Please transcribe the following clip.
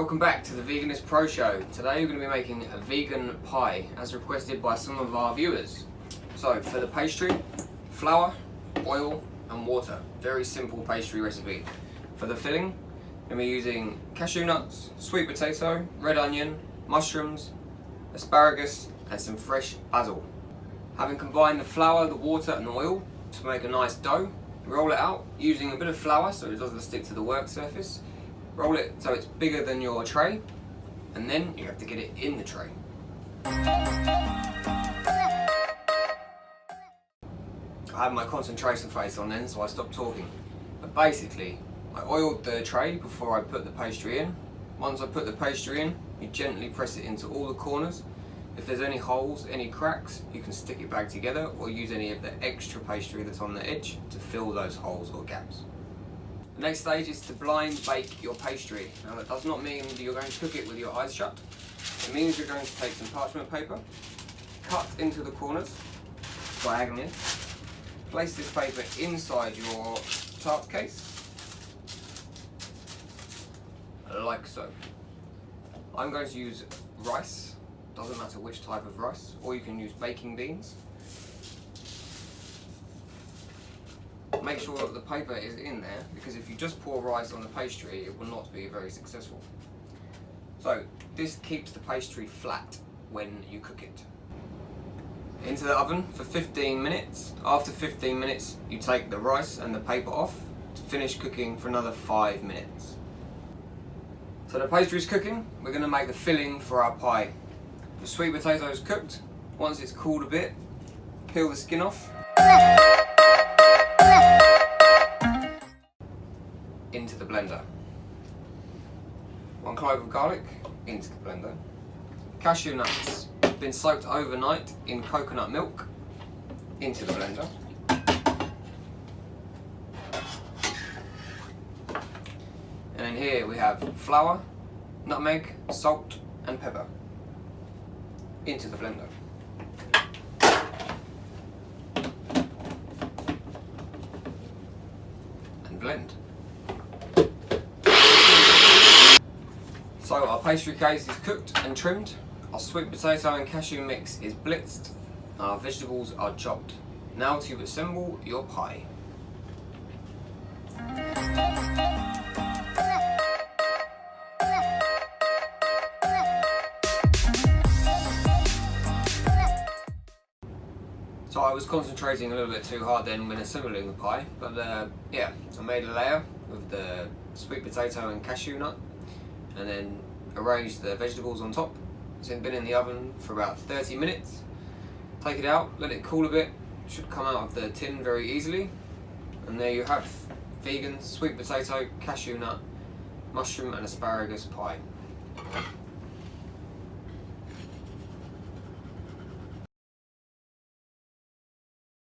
Welcome back to the Veganist Pro Show. Today we're going to be making a vegan pie as requested by some of our viewers. So for the pastry, flour, oil and water. Very simple pastry recipe. For the filling, I'm going to be using cashew nuts, sweet potato, red onion, mushrooms, asparagus and some fresh basil. Having combined the flour, the water and the oil to make a nice dough, roll it out using a bit of flour so it doesn't stick to the work surface. Roll it so it's bigger than your tray, and then you have to get it in the tray. I had my concentration face on then, so I stopped talking. But basically, I oiled the tray before I put the pastry in. Once I put the pastry in, you gently press it into all the corners. If there's any holes, any cracks, you can stick it back together or use any of the extra pastry that's on the edge to fill those holes or gaps. The next stage is to blind bake your pastry. Now that does not mean that you're going to cook it with your eyes shut. It means you're going to take some parchment paper, cut into the corners diagonally, place this paper inside your tart case, like so. I'm going to use rice, doesn't matter which type of rice, or you can use baking beans. Make sure that the paper is in there, because if you just pour rice on the pastry, it will not be very successful. So this keeps the pastry flat when you cook it. Into the oven for 15 minutes. After 15 minutes, you take the rice and the paper off to finish cooking for another 5 minutes. So the pastry is cooking. We're going to make the filling for our pie. The sweet potato is cooked. Once it's cooled a bit, peel the skin off. Into the blender. 1 clove of garlic into the blender. Cashew nuts been soaked overnight in coconut milk into the blender. And then here we have flour, nutmeg, salt and pepper into the blender. And blend. So our pastry case is cooked and trimmed, our sweet potato and cashew mix is blitzed, and our vegetables are chopped. Now to assemble your pie. So I was concentrating a little bit too hard then when assembling the pie, but yeah, I made a layer with the sweet potato and cashew nut, and then arranged the vegetables on top. It's been in the oven for about 30 minutes. Take it out, let it cool a bit. It should come out of the tin very easily. And there you have vegan sweet potato, cashew nut, mushroom and asparagus pie.